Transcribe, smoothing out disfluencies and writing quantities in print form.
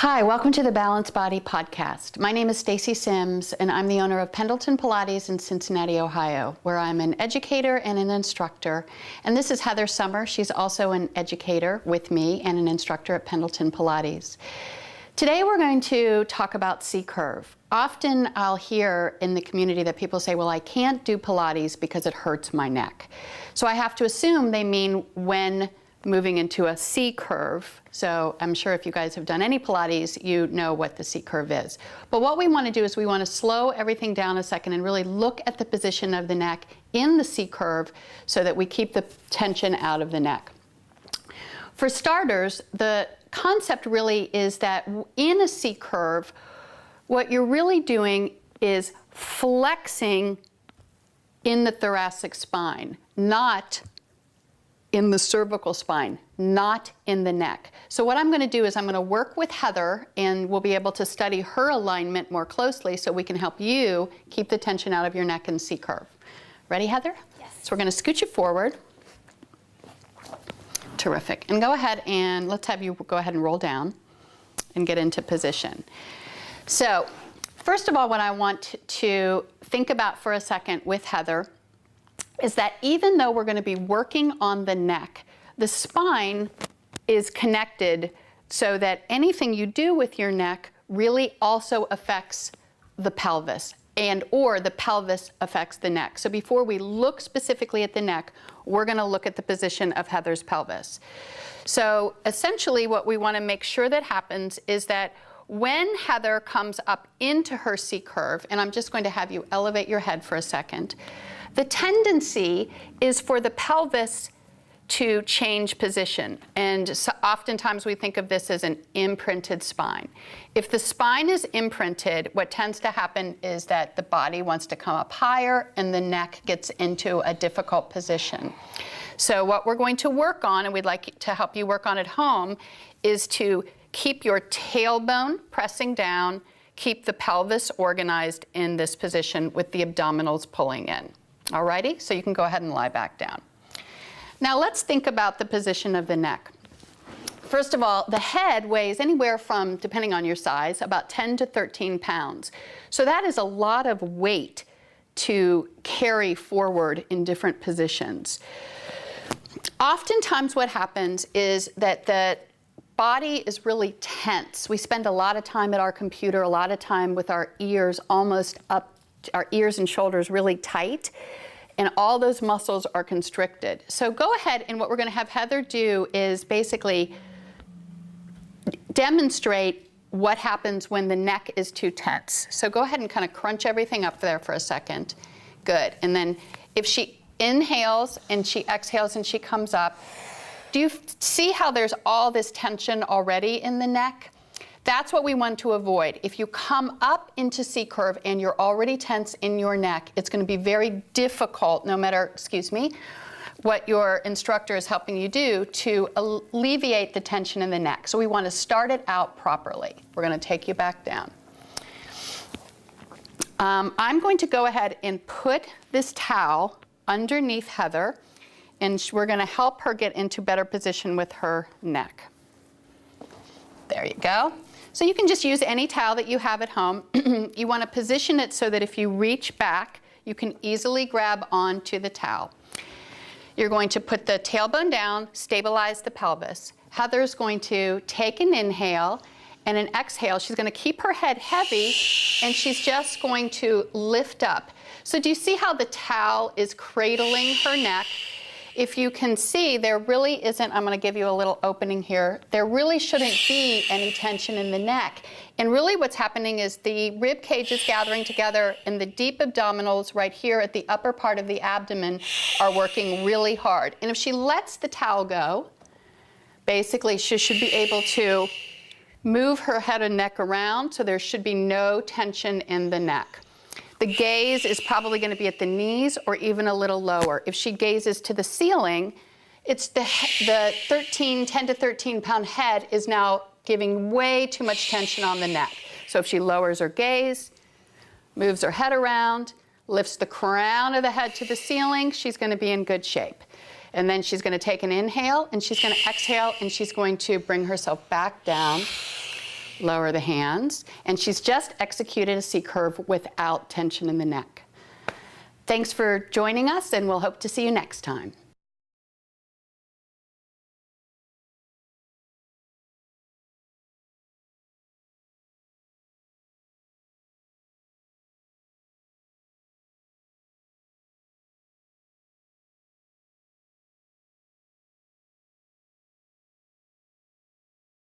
Hi, welcome to the Balanced Body Podcast. My name is Stacy Sims, and I'm the owner of Pendleton Pilates in Cincinnati, Ohio, where I'm an educator and an instructor. And this is Heather Summer. She's also an educator with me and an instructor at Pendleton Pilates. Today we're going to talk about C-curve. Often I'll hear in the community that people say, well, I can't do Pilates because it hurts my neck. So I have to assume they mean when moving into a C-curve. So I'm sure if you guys have done any Pilates, you know what the C-curve is. But what we want to do is we want to slow everything down a second and really look at the position of the neck in the C-curve so that we keep the tension out of the neck. For starters, the concept really is that in a C-curve, what you're really doing is flexing in the thoracic spine, not in the cervical spine, not in the neck. So what I'm going to do is I'm going to work with Heather, and we'll be able to study her alignment more closely so we can help you keep the tension out of your neck in C-curve. Ready, Heather? Yes. So we're going to scooch you forward. Terrific. And go ahead and let's have you go ahead and roll down and get into position. So first of all, what I want to think about for a second with Heather is that even though we're going to be working on the neck, the spine is connected so that anything you do with your neck really also affects the pelvis, and or the pelvis affects the neck. So before we look specifically at the neck, we're going to look at the position of Heather's pelvis. So essentially what we want to make sure that happens is that when Heather comes up into her C-curve, and I'm just going to have you elevate your head for a second, the tendency is for the pelvis to change position. And so oftentimes we think of this as an imprinted spine. If the spine is imprinted, what tends to happen is that the body wants to come up higher and the neck gets into a difficult position. So what we're going to work on, and we'd like to help you work on at home, is to keep your tailbone pressing down, keep the pelvis organized in this position with the abdominals pulling in. Alrighty, so you can go ahead and lie back down. Now let's think about the position of the neck. First of all, the head weighs anywhere from, depending on your size, about 10 to 13 pounds. So that is a lot of weight to carry forward in different positions. Oftentimes what happens is that the body is really tense. We spend a lot of time at our computer, a lot of time with our ears almost up, our ears and shoulders really tight, and all those muscles are constricted. So go ahead, and what we're going to have Heather do is basically demonstrate what happens when the neck is too tense. So go ahead and kind of crunch everything up there for a second. Good. And then if she inhales and she exhales and she comes up, do you see how there's all this tension already in the neck? That's what we want to avoid. If you come up into C-curve and you're already tense in your neck, it's going to be very difficult, no matter, what your instructor is helping you do, to alleviate the tension in the neck. So we want to start it out properly. We're going to take you back down. I'm going to go ahead and put this towel underneath Heather, and we're going to help her get into better position with her neck. There you go. So you can just use any towel that you have at home. You want to position it so that if you reach back, you can easily grab onto the towel. You're going to put the tailbone down, stabilize the pelvis. Heather's going to take an inhale and an exhale. She's going to keep her head heavy, and she's just going to lift up. So do you see how the towel is cradling her neck? If you can see, there really isn't, I'm going to give you a little opening here, there really shouldn't be any tension in the neck. And really what's happening is the rib cage is gathering together, and the deep abdominals right here at the upper part of the abdomen are working really hard. And if she lets the towel go, basically she should be able to move her head and neck around, so there should be no tension in the neck. The gaze is probably going to be at the knees or even a little lower. If she gazes to the ceiling, it's the 10 to 13 pound head is now giving way too much tension on the neck. So if she lowers her gaze, moves her head around, lifts the crown of the head to the ceiling, she's going to be in good shape. And then she's going to take an inhale, and she's going to exhale, and she's going to bring herself back down. Lower the hands. And she's just executed a C curve without tension in the neck. Thanks for joining us, and we'll hope to see you next time.